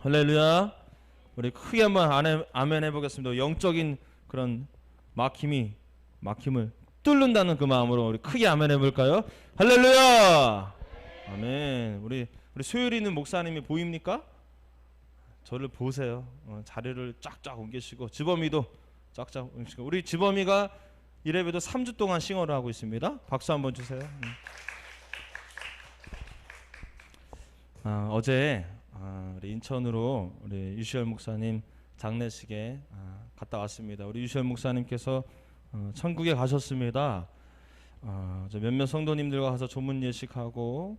할렐루야. 우리 크게 한번 아멘 해보겠습니다. 영적인 그런 막힘을 뚫는다는 그 마음으로 우리 크게 아멘 해볼까요? 할렐루야. 아멘. 우리 소율이 있는 목사님이 보입니까? 저를 보세요. 자리를 쫙쫙 옮기시고, 지범이도 쫙쫙 옮기시고, 우리 지범이가 이래봬도 3주 동안 싱어를 하고 있습니다. 박수 한번 주세요. 어제 우리 인천으로 우리 유시열 목사님 장례식에 갔다 왔습니다. 우리 유시열 목사님께서 천국에 가셨습니다. 저 몇몇 성도님들과 가서 조문 예식하고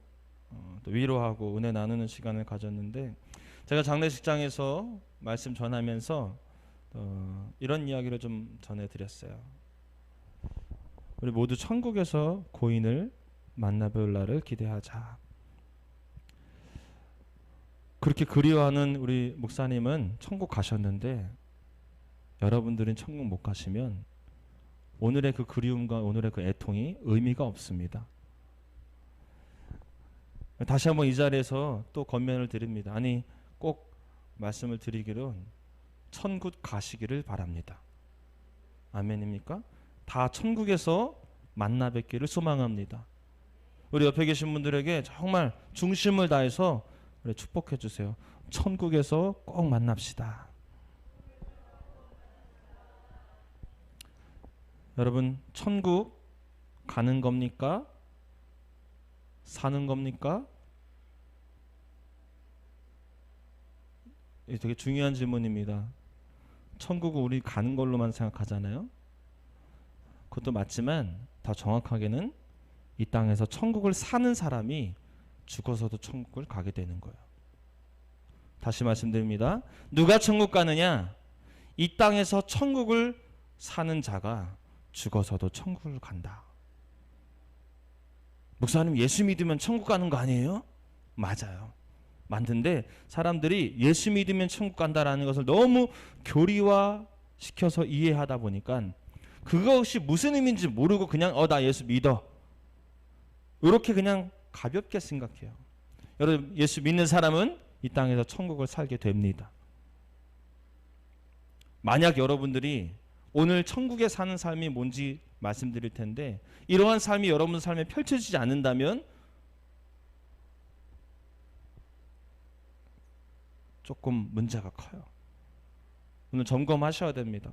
또 위로하고 은혜 나누는 시간을 가졌는데, 제가 장례식장에서 말씀 전하면서 이런 이야기를 좀 전해드렸어요. 우리 모두 천국에서 고인을 만나볼 날을 기대하자. 그렇게 그리워하는 우리 목사님은 천국 가셨는데, 여러분들은 천국 못 가시면 오늘의 그 그리움과 오늘의 그 애통이 의미가 없습니다. 다시 한번 이 자리에서 또 권면을 드립니다. 아니, 꼭 말씀을 드리기로 천국 가시기를 바랍니다. 아멘입니까? 다 천국에서 만나 뵙기를 소망합니다. 우리 옆에 계신 분들에게 정말 중심을 다해서 축복해 주세요. 천국에서 꼭 만납시다. 여러분, 천국 가는 겁니까? 사는 겁니까? 이게 되게 중요한 질문입니다. 천국은 우리 가는 걸로만 생각하잖아요. 그것도 맞지만 더 정확하게는 이 땅에서 천국을 사는 사람이 죽어서도 천국을 가게 되는 거예요. 다시 말씀드립니다. 누가 천국 가느냐? 이 땅에서 천국을 사는 자가 죽어서도 천국을 간다. 목사님, 예수 믿으면 천국 가는 거 아니에요? 맞아요. 맞는데 사람들이 예수 믿으면 천국 간다라는 것을 너무 교리화시켜서 이해하다 보니까 그것이 무슨 의미인지 모르고 그냥 나 예수 믿어, 이렇게 그냥 가볍게 생각해요. 여러분, 예수 믿는 사람은 이 땅에서 천국을 살게 됩니다. 만약 여러분들이 오늘 천국에 사는 삶이 뭔지 말씀드릴 텐데, 이러한 삶이 여러분 삶에 펼쳐지지 않는다면 조금 문제가 커요. 오늘 점검하셔야 됩니다.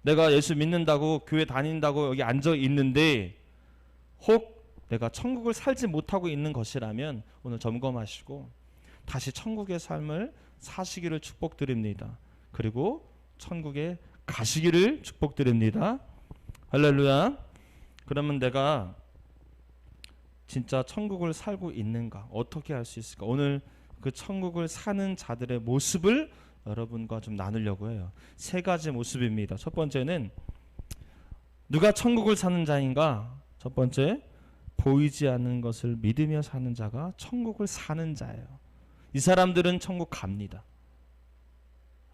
내가 예수 믿는다고 교회 다닌다고 여기 앉아 있는데 혹 내가 천국을 살지 못하고 있는 것이라면 오늘 점검하시고 다시 천국의 삶을 사시기를 축복드립니다. 그리고 천국에 가시기를 축복드립니다. 할렐루야. 그러면 내가 진짜 천국을 살고 있는가? 어떻게 할 수 있을까? 오늘 그 천국을 사는 자들의 모습을 여러분과 좀 나누려고 해요. 세 가지 모습입니다. 첫 번째는 누가 천국을 사는 자인가? 첫 번째, 보이지 않는 것을 믿으며 사는 자가 천국을 사는 자예요. 이 사람들은 천국 갑니다.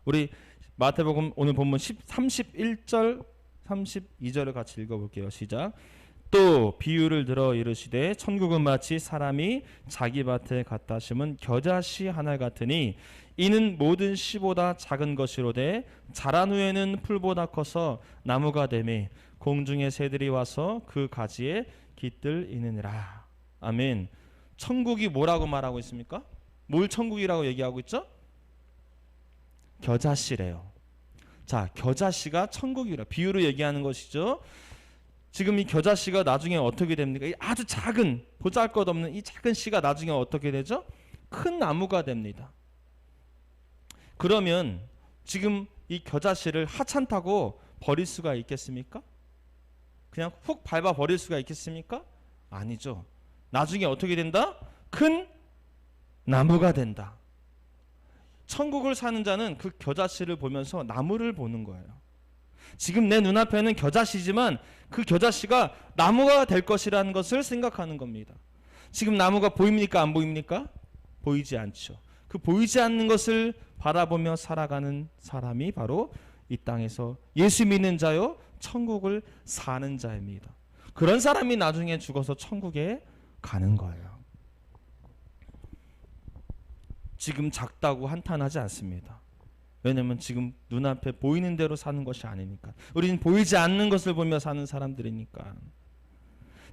우리 마태복음 오늘 본문 31절 32절을 같이 읽어볼게요. 시작. 또 비유를 들어 이르시되 천국은 마치 사람이 자기 밭에 갖다 심은 겨자씨 하나 같으니 이는 모든 씨보다 작은 것이로되 자란 후에는 풀보다 커서 나무가 되매 공중의 새들이 와서 그 가지에 깃들이느니라. 아멘. 천국이 뭐라고 말하고 있습니까? 뭘 천국이라고 얘기하고 있죠? 겨자씨래요. 자, 겨자씨가 천국이라 비유로 얘기하는 것이죠. 지금 이 겨자씨가 나중에 어떻게 됩니까? 이 아주 작은, 보잘것없는 이 작은 씨가 나중에 어떻게 되죠? 큰 나무가 됩니다. 그러면 지금 이 겨자씨를 하찮다고 버릴 수가 있겠습니까? 그냥 훅 밟아 버릴 수가 있겠습니까? 아니죠. 나중에 어떻게 된다? 큰 나무가 된다. 천국을 사는 자는 그 겨자씨를 보면서 나무를 보는 거예요. 지금 내 눈앞에는 겨자씨지만 그 겨자씨가 나무가 될 것이라는 것을 생각하는 겁니다. 지금 나무가 보입니까? 안 보입니까? 보이지 않죠. 그 보이지 않는 것을 바라보며 살아가는 사람이 바로 이 땅에서 예수 믿는 자요 천국을 사는 자입니다. 그런 사람이 나중에 죽어서 천국에 가는 거예요. 지금 작다고 한탄하지 않습니다. 왜냐하면 지금 눈앞에 보이는 대로 사는 것이 아니니까. 우리는 보이지 않는 것을 보며 사는 사람들이니까.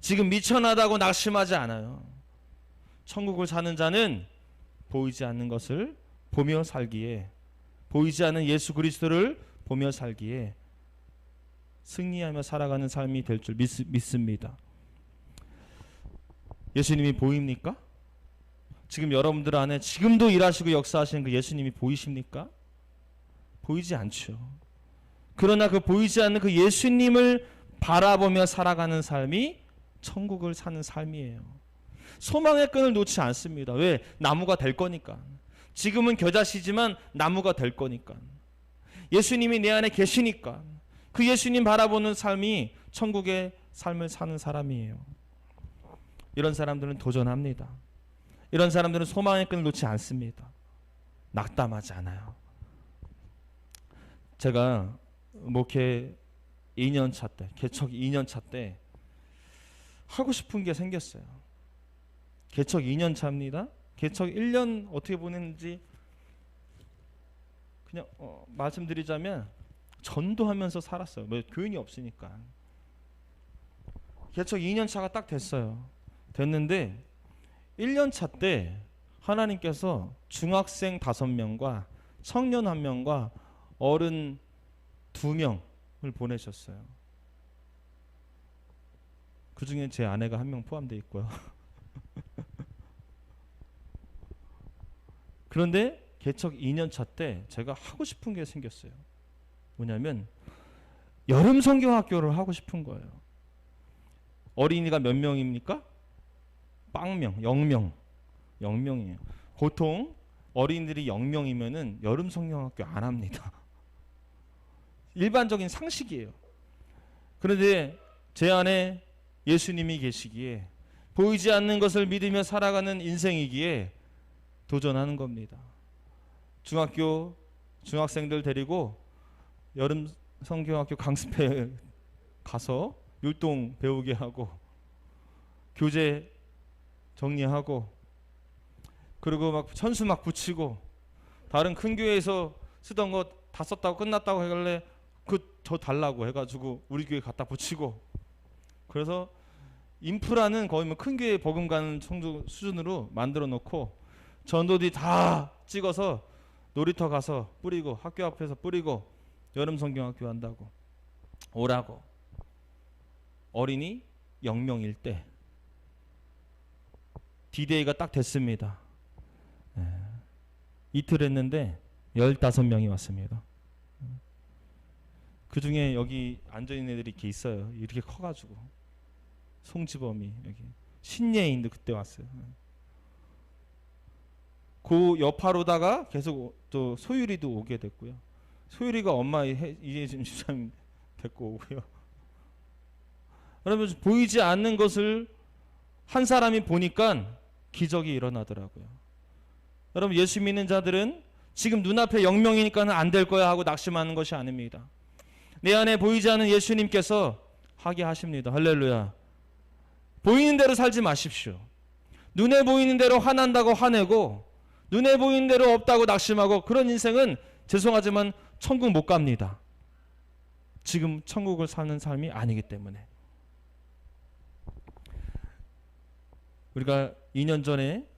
지금 미천하다고 낙심하지 않아요. 천국을 사는 자는 보이지 않는 것을 보며 살기에, 보이지 않는 예수 그리스도를 보며 살기에 승리하며 살아가는 삶이 될 줄 믿습니다. 예수님이 보입니까? 지금 여러분들 안에 지금도 일하시고 역사하시는 그 예수님이 보이십니까? 보이지 않죠. 그러나 그 보이지 않는 그 예수님을 바라보며 살아가는 삶이 천국을 사는 삶이에요. 소망의 끈을 놓지 않습니다. 왜? 나무가 될 거니까. 지금은 겨자씨지만 나무가 될 거니까. 예수님이 내 안에 계시니까. 그 예수님 바라보는 삶이 천국의 삶을 사는 사람이에요. 이런 사람들은 도전합니다. 이런 사람들은 소망의 끈을 놓지 않습니다. 낙담하지 않아요. 제가 목회 2년차 때, 개척 2년차 때 하고 싶은 게 생겼어요. 개척 2년차입니다. 개척 1년 어떻게 보냈는지 그냥 말씀드리자면 전도하면서 살았어요. 뭐 교인이 없으니까. 개척 2년차가 딱 됐어요. 됐는데 1년차 때 하나님께서 중학생 5명과 청년 1명과 어른 2명을 보내셨어요. 그 중에 제 아내가 1명 포함되어 있고요. 그런데 개척 2년차 때 제가 하고 싶은 게 생겼어요. 뭐냐면 여름 성경학교를 하고 싶은 거예요. 어린이가 몇 명입니까? 0명이에요. 보통 어린이들이 0명이면은 여름 성경학교 안 합니다. 일반적인 상식이에요. 그런데 제 안에 예수님이 계시기에 보이지 않는 것을 믿으며 살아가는 인생이기에 도전하는 겁니다. 중학생들 데리고 여름 성경학교 강습회 가서 율동 배우게 하고 교재 정리하고 그리고 막 천수 막 붙이고 다른 큰 교회에서 쓰던 거 다 썼다고 끝났다고 하길래 저 달라고 해가지고 우리 교회 갖다 붙이고 그래서 인프라는 거의 뭐 큰 교회 버금가는 정도 수준으로 만들어 놓고 전도지 다 찍어서 놀이터 가서 뿌리고 학교 앞에서 뿌리고 여름 성경학교 한다고 오라고. 어린이 0명일 때 D-Day가 딱 됐습니다. 이틀 했는데 15명이 왔습니다. 그 중에 여기 앉아있는 애들이 이렇게 있어요. 이렇게 커가지고 송지범이 여기 신예인도 그때 왔어요. 그 여파로다가 계속 또 소율이도 오게 됐고요. 소율이가 엄마 이제 지금 집사님 됐고 오고요. 여러분 보이지 않는 것을 한 사람이 보니까 기적이 일어나더라고요. 여러분 예수 믿는 자들은 지금 눈앞에 0명이니까는 안 될 거야 하고 낙심하는 것이 아닙니다. 내 안에 보이지 않는 예수님께서 하게 하십니다. 할렐루야. 보이는 대로 살지 마십시오. 눈에 보이는 대로 화난다고 화내고 눈에 보이는 대로 없다고 낙심하고 그런 인생은 죄송하지만 천국 못 갑니다. 지금 천국을 사는 삶이 아니기 때문에. 우리가 2년 전에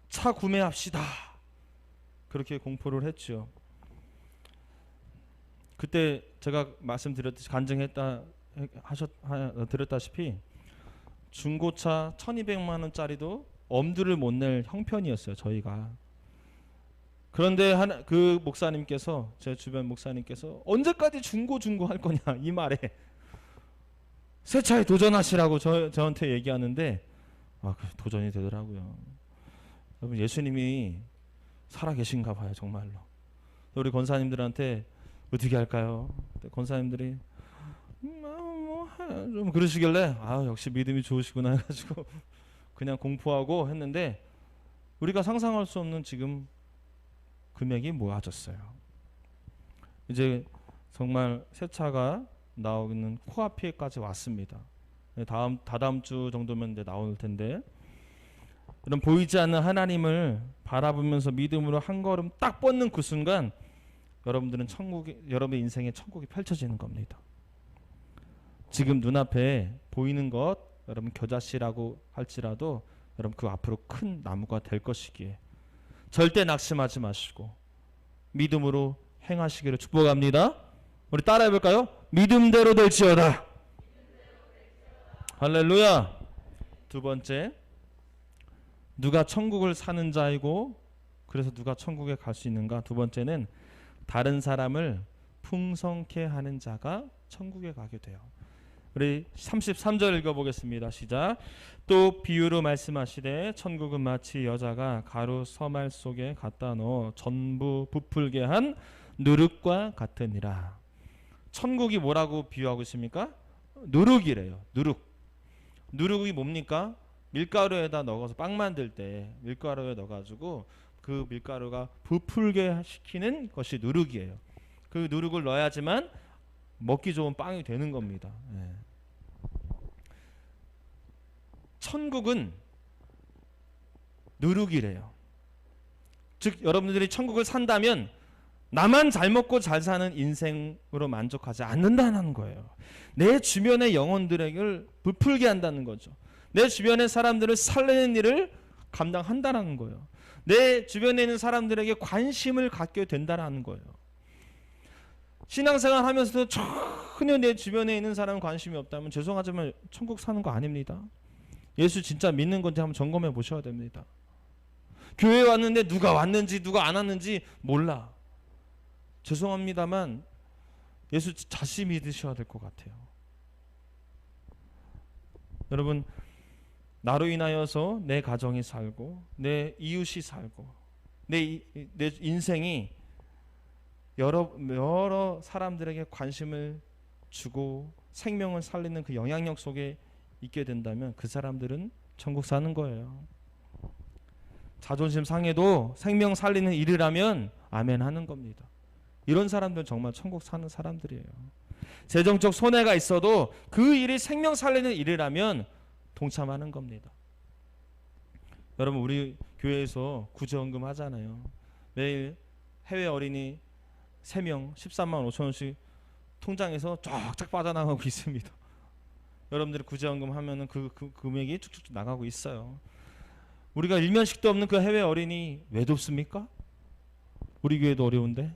차 구매합시다. 그렇게 공포를 했죠. 그때 제가 말씀드렸듯이 드렸다시피 중고차 1200만 원짜리도 엄두를 못 낼 형편이었어요. 저희가. 그런데 그 목사님께서 제 주변 목사님께서 언제까지 중고 할 거냐 이 말에 새 차에 도전하시라고 저한테 얘기하는데 도전이 되더라고요. 여러분 예수님이 살아계신가 봐요. 정말로. 우리 권사님들한테 어떻게 할까요? 권사님들이 좀 그러시길래 역시 믿음이 좋으시구나 해가지고 그냥 공포하고 했는데 우리가 상상할 수 없는 지금 금액이 모아졌어요. 이제 정말 새 차가 나오는 코앞에까지 왔습니다. 다다음 주 정도면 이제 나올 텐데 이런 보이지 않는 하나님을 바라보면서 믿음으로 한 걸음 딱 뻗는 그 순간 여러분들은 여러분의 인생에 천국이 펼쳐지는 겁니다. 지금 눈앞에 보이는 것 여러분 겨자씨라고 할지라도 여러분 그 앞으로 큰 나무가 될 것이기에 절대 낙심하지 마시고 믿음으로 행하시기를 축복합니다. 우리 따라해 볼까요? 믿음대로 될지어다. 할렐루야. 두 번째, 누가 천국을 사는 자이고 그래서 누가 천국에 갈 수 있는가? 두 번째는 다른 사람을 풍성케 하는 자가 천국에 가게 돼요. 우리 33절 읽어보겠습니다. 시작. 또 비유로 말씀하시되 천국은 마치 여자가 가루 서말 속에 갖다 넣어 전부 부풀게 한 누룩과 같으니라. 천국이 뭐라고 비유하고 있습니까? 누룩이래요. 누룩이 뭡니까? 밀가루에다 넣어서 빵 만들 때 밀가루에 넣어가지고 그 밀가루가 부풀게 시키는 것이 누룩이에요. 그 누룩을 넣어야지만 먹기 좋은 빵이 되는 겁니다. 예. 천국은 누룩이래요. 즉 여러분들이 천국을 산다면 나만 잘 먹고 잘 사는 인생으로 만족하지 않는다는 거예요. 내 주변의 영혼들에게 부풀게 한다는 거죠. 내 주변의 사람들을 살리는 일을 감당한다는 거예요. 내 주변에 있는 사람들에게 관심을 갖게 된다는 거예요. 신앙생활 하면서도 전혀 내 주변에 있는 사람은 관심이 없다면 죄송하지만 천국 사는 거 아닙니다. 예수 진짜 믿는 건지 한번 점검해 보셔야 됩니다. 교회에 왔는데 누가 왔는지 누가 안 왔는지 몰라. 죄송합니다만 예수 다시 믿으셔야 될 것 같아요. 여러분, 나로 인하여서 내 가정이 살고 내 이웃이 살고 내 인생이 여러 사람들에게 관심을 주고 생명을 살리는 그 영향력 속에 있게 된다면 그 사람들은 천국 사는 거예요. 자존심 상해도 생명 살리는 일을 하면 아멘 하는 겁니다. 이런 사람들은 정말 천국 사는 사람들이에요. 재정적 손해가 있어도 그 일이 생명 살리는 일을 하면 동참하는 겁니다. 여러분, 우리 교회에서 구제헌금 하잖아요. 매일 해외 어린이 3명 13만 5천 원씩 통장에서 쫙쫙 빠져나가고 있습니다. 여러분들이 구제헌금 하면은 그 금액이 쭉쭉 나가고 있어요. 우리가 일면식도 없는 그 해외 어린이 왜 돕습니까? 우리 교회도 어려운데.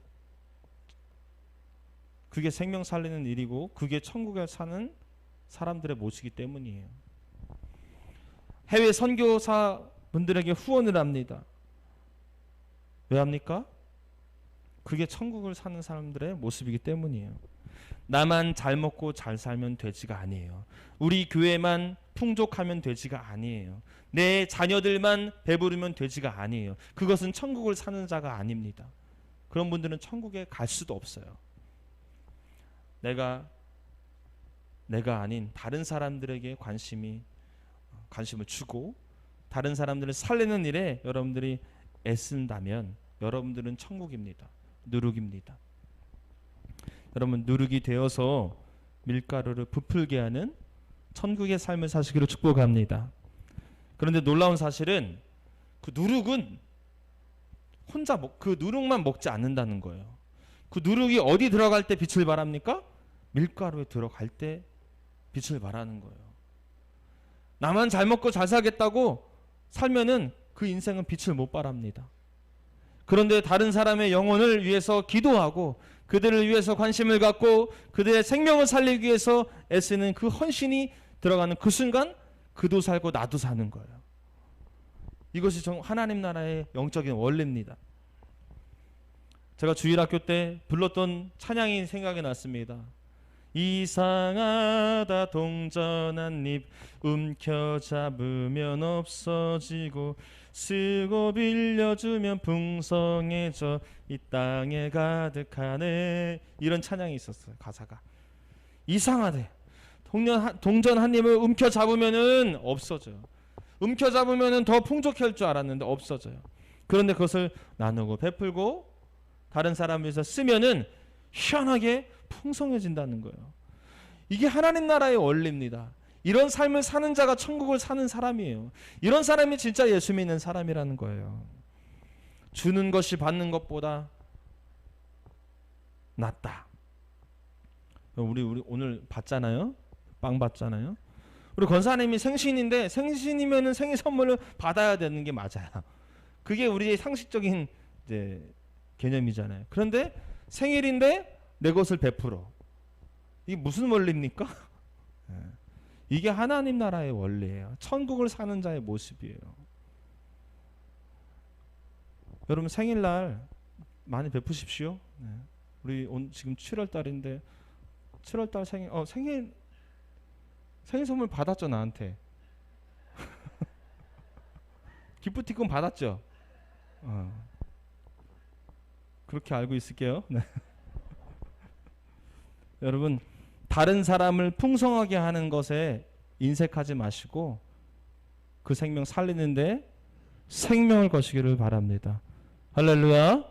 그게 생명 살리는 일이고 그게 천국에 사는 사람들의 모시기 때문이에요. 해외 선교사 분들에게 후원을 합니다. 왜 합니까? 그게 천국을 사는 사람들의 모습이기 때문이에요. 나만 잘 먹고 잘 살면 되지가 아니에요. 우리 교회만 풍족하면 되지가 아니에요. 내 자녀들만 배부르면 되지가 아니에요. 그것은 천국을 사는 자가 아닙니다. 그런 분들은 천국에 갈 수도 없어요. 내가 아닌 다른 사람들에게 관심을 주고 다른 사람들을 살리는 일에 여러분들이 애쓴다면 여러분들은 천국입니다. 누룩입니다. 여러분, 누룩이 되어서 밀가루를 부풀게 하는 천국의 삶을 사시기를 축복합니다. 그런데 놀라운 사실은 그 누룩은 혼자 그 누룩만 먹지 않는다는 거예요. 그 누룩이 어디 들어갈 때 빛을 발합니까? 밀가루에 들어갈 때 빛을 발하는 거예요. 나만 잘 먹고 잘 살겠다고 살면은 그 인생은 빛을 못 발합니다. 그런데 다른 사람의 영혼을 위해서 기도하고 그들을 위해서 관심을 갖고 그들의 생명을 살리기 위해서 애쓰는 그 헌신이 들어가는 그 순간 그도 살고 나도 사는 거예요. 이것이 하나님 나라의 영적인 원리입니다. 제가 주일학교 때 불렀던 찬양이 생각이 났습니다. 이상하다 동전 한 입 움켜잡으면 없어지고 쓰고 빌려주면 풍성해져 이 땅에 가득하네. 이런 찬양이 있었어요. 가사가 이상하대. 동전 한 입을 움켜잡으면은 없어져요. 움켜잡으면은 더 풍족할 줄 알았는데 없어져요. 그런데 그것을 나누고 베풀고 다른 사람을 위해서 쓰면은 희한하게 풍성해진다는 거예요. 이게 하나님 나라의 원리입니다. 이런 삶을 사는 자가 천국을 사는 사람이에요. 이런 사람이 진짜 예수 믿는 사람이라는 거예요. 주는 것이 받는 것보다 낫다. 우리 오늘 받잖아요. 빵 받잖아요. 우리 권사님이 생신인데 생신이면은 생일 선물을 받아야 되는 게 맞아요. 그게 우리의 상식적인 이제 개념이잖아요. 그런데 생일인데 내 것을 베풀어. 이게 무슨 원리입니까? 이게 하나님 나라의 원리예요. 천국을 사는 자의 모습이에요. 여러분 생일날 많이 베푸십시오. 우리 지금 7월 달인데 7월 달 생일 선물 받았죠, 나한테. 기프티콘 받았죠. 그렇게 알고 있을게요. 네. 여러분 다른 사람을 풍성하게 하는 것에 인색하지 마시고 그 생명 살리는데 생명을 거시기를 바랍니다. 할렐루야.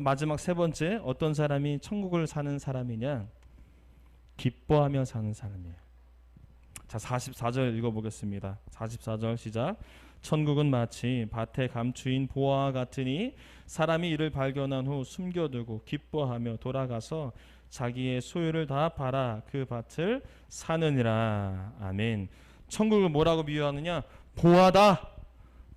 마지막 세 번째, 어떤 사람이 천국을 사는 사람이냐? 기뻐하며 사는 사람이에요. 자, 44절 읽어보겠습니다. 44절 시작. 천국은 마치 밭에 감추인 보화와 같으니 사람이 이를 발견한 후 숨겨두고 기뻐하며 돌아가서 자기의 소유를 다 팔아 그 밭을 사느니라. 아멘. 천국을 뭐라고 비유하느냐? 보화다.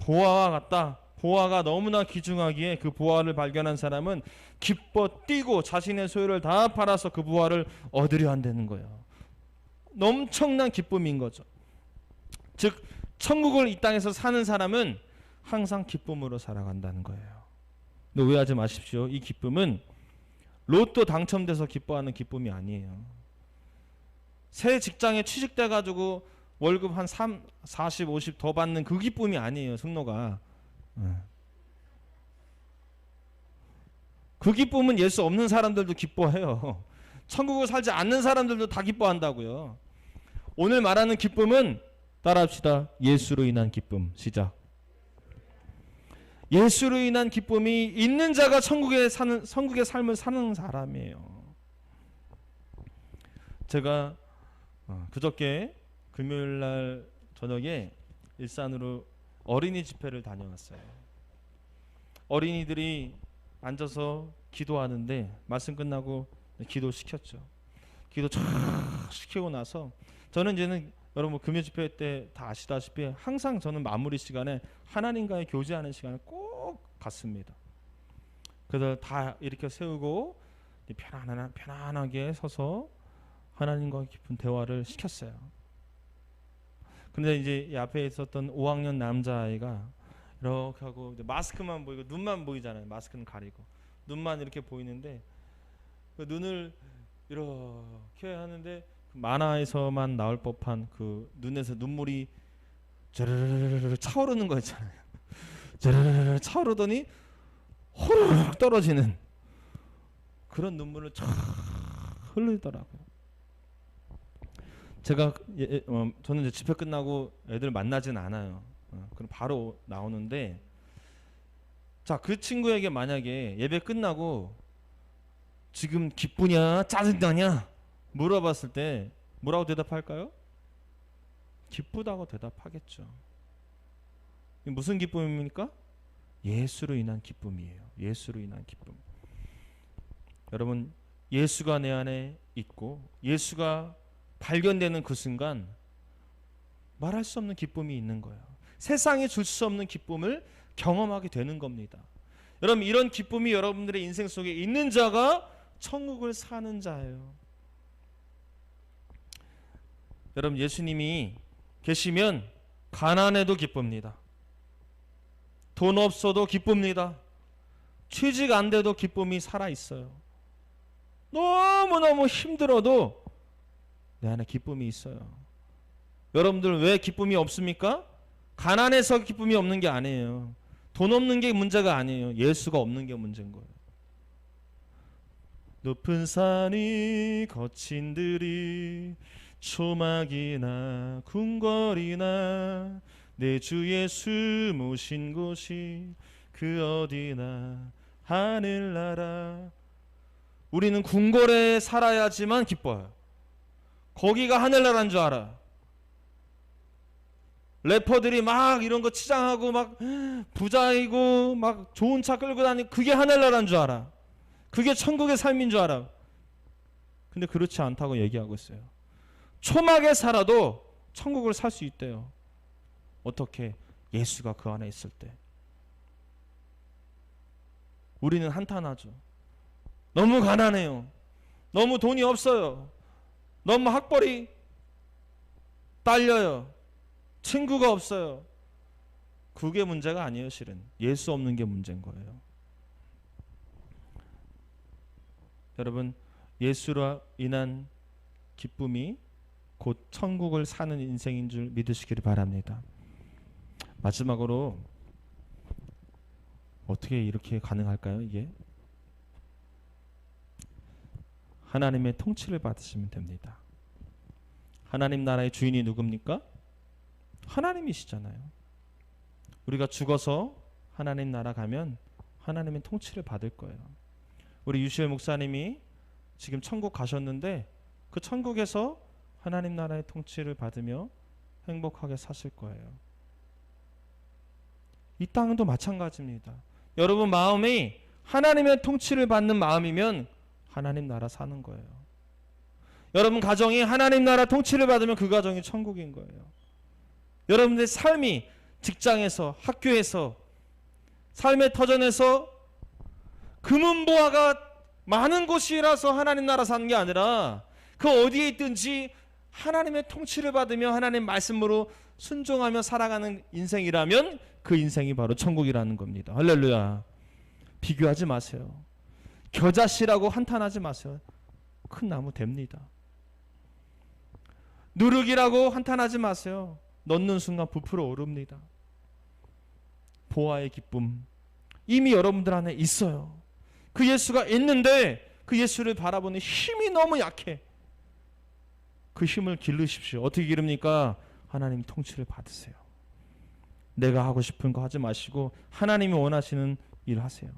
보화와 같다. 보화가 너무나 귀중하기에 그 보화를 발견한 사람은 기뻐 뛰고 자신의 소유를 다 팔아서 그 보화를 얻으려 한다는 거예요. 엄청난 기쁨인 거죠. 즉 천국을 이 땅에서 사는 사람은 항상 기쁨으로 살아간다는 거예요. 근데 오해하지 마십시오. 이 기쁨은 로또 당첨돼서 기뻐하는 기쁨이 아니에요. 새 직장에 취직돼 가지고 월급 한 40, 50 더 받는 그 기쁨이 아니에요. 승로가. 그 기쁨은 예수 없는 사람들도 기뻐해요. 천국을 살지 않는 사람들도 다 기뻐한다고요. 오늘 말하는 기쁨은 따라합시다. 예수로 인한 기쁨. 시작. 예수로 인한 기쁨이 있는 자가 천국의 삶을 사는 사람이에요. 제가 그저께 금요일 날 저녁에 일산으로 어린이 집회를 다녀왔어요. 어린이들이 앉아서 기도하는데 말씀 끝나고 기도 시켰죠. 기도 쫙 시키고 나서 저는 이제는 여러분 금요 집회 때 다 아시다시피 항상 저는 마무리 시간에 하나님과의 교제하는 시간을 꼭 갖습니다. 그래서 다 이렇게 세우고 편안하게 서서 하나님과 깊은 대화를 시켰어요. 근데 이제 이 앞에 있었던 5학년 남자아이가 이렇게 하고 이제 마스크만 보이고 눈만 보이잖아요. 마스크는 가리고 눈만 이렇게 보이는데 그 눈을 이렇게 하는데 만화에서만 나올 법한 그 눈에서 눈물이 자르르르 차오르는 거 있잖아요. 자르르르 차오르더니 호로록 떨어지는 그런 눈물을 쫙 흘리더라고요. 제가 저는 이제 집회 끝나고 애들 만나진 않아요. 그럼 바로 나오는데 자, 그 친구에게 만약에 예배 끝나고 지금 기쁘냐 짜증나냐 물어봤을 때 뭐라고 대답할까요? 기쁘다고 대답하겠죠. 무슨 기쁨입니까? 예수로 인한 기쁨이에요. 예수로 인한 기쁨. 여러분 예수가 내 안에 있고 예수가 발견되는 그 순간 말할 수 없는 기쁨이 있는 거예요. 세상에 줄 수 없는 기쁨을 경험하게 되는 겁니다. 여러분 이런 기쁨이 여러분들의 인생 속에 있는 자가 천국을 사는 자예요. 여러분 예수님이 계시면 가난해도 기쁩니다. 돈 없어도 기쁩니다. 취직 안 돼도 기쁨이 살아있어요. 너무너무 힘들어도 내 안에 기쁨이 있어요. 여러분들 왜 기쁨이 없습니까? 가난해서 기쁨이 없는 게 아니에요. 돈 없는 게 문제가 아니에요. 예수가 없는 게 문제인 거예요. 높은 산이 거친 들이 초막이나 궁궐이나 내 주 예수 모신 곳이 그 어디나 하늘나라. 우리는 궁궐에 살아야지만 기뻐요. 거기가 하늘나라인 줄 알아. 래퍼들이 막 이런 거 치장하고 막 부자이고 막 좋은 차 끌고 다니고 그게 하늘나라인 줄 알아. 그게 천국의 삶인 줄 알아. 근데 그렇지 않다고 얘기하고 있어요. 초막에 살아도 천국을 살 수 있대요. 어떻게? 예수가 그 안에 있을 때. 우리는 한탄하죠. 너무 가난해요. 너무 돈이 없어요. 너무 학벌이 딸려요. 친구가 없어요. 그게 문제가 아니에요. 실은 예수 없는 게 문제인 거예요. 여러분, 예수로 인한 기쁨이 곧 천국을 사는 인생인 줄 믿으시기를 바랍니다. 마지막으로 어떻게 이렇게 가능할까요? 이게 하나님의 통치를 받으시면 됩니다. 하나님 나라의 주인이 누굽니까? 하나님이시잖아요. 우리가 죽어서 하나님 나라 가면 하나님의 통치를 받을 거예요. 우리 유시엘 목사님이 지금 천국 가셨는데 그 천국에서 하나님 나라의 통치를 받으며 행복하게 사실 거예요. 이 땅도 마찬가지입니다. 여러분 마음이 하나님의 통치를 받는 마음이면 하나님 나라 사는 거예요. 여러분 가정이 하나님 나라 통치를 받으면 그 가정이 천국인 거예요. 여러분들의 삶이 직장에서, 학교에서, 삶의 터전에서 금은보화가 많은 곳이라서 하나님 나라 사는 게 아니라 그 어디에 있든지 하나님의 통치를 받으며 하나님 말씀으로 순종하며 살아가는 인생이라면 그 인생이 바로 천국이라는 겁니다. 할렐루야. 비교하지 마세요. 겨자씨라고 한탄하지 마세요. 큰 나무 됩니다. 누룩이라고 한탄하지 마세요. 넣는 순간 부풀어 오릅니다. 보아의 기쁨 이미 여러분들 안에 있어요. 그 예수가 있는데 그 예수를 바라보는 힘이 너무 약해. 그 힘을 기르십시오. 어떻게 기릅니까? 하나님 통치를 받으세요. 내가 하고 싶은 거 하지 마시고 하나님이 원하시는 일 하세요.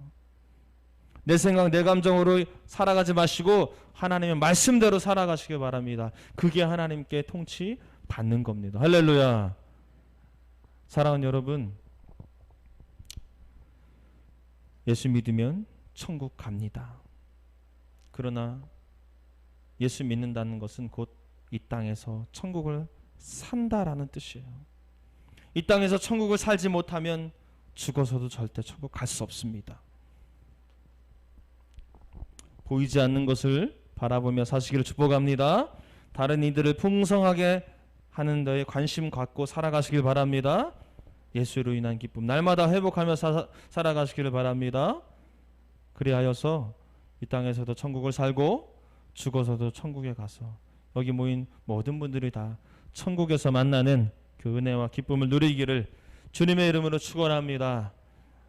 내 생각 내 감정으로 살아가지 마시고 하나님의 말씀대로 살아가시길 바랍니다. 그게 하나님께 통치 받는 겁니다. 할렐루야. 사랑하는 여러분, 예수 믿으면 천국 갑니다. 그러나 예수 믿는다는 것은 곧 이 땅에서 천국을 산다라는 뜻이에요. 이 땅에서 천국을 살지 못하면 죽어서도 절대 천국 갈 수 없습니다. 보이지 않는 것을 바라보며 사시기를 축복합니다. 다른 이들을 풍성하게 하는 데에 관심 갖고 살아가시길 바랍니다. 예수로 인한 기쁨 날마다 회복하며 살아가시기를 바랍니다. 그리하여서 이 땅에서도 천국을 살고 죽어서도 천국에 가서 여기 모인 모든 분들이 다 천국에서 만나는 그 은혜와 기쁨을 누리기를 주님의 이름으로 축원합니다.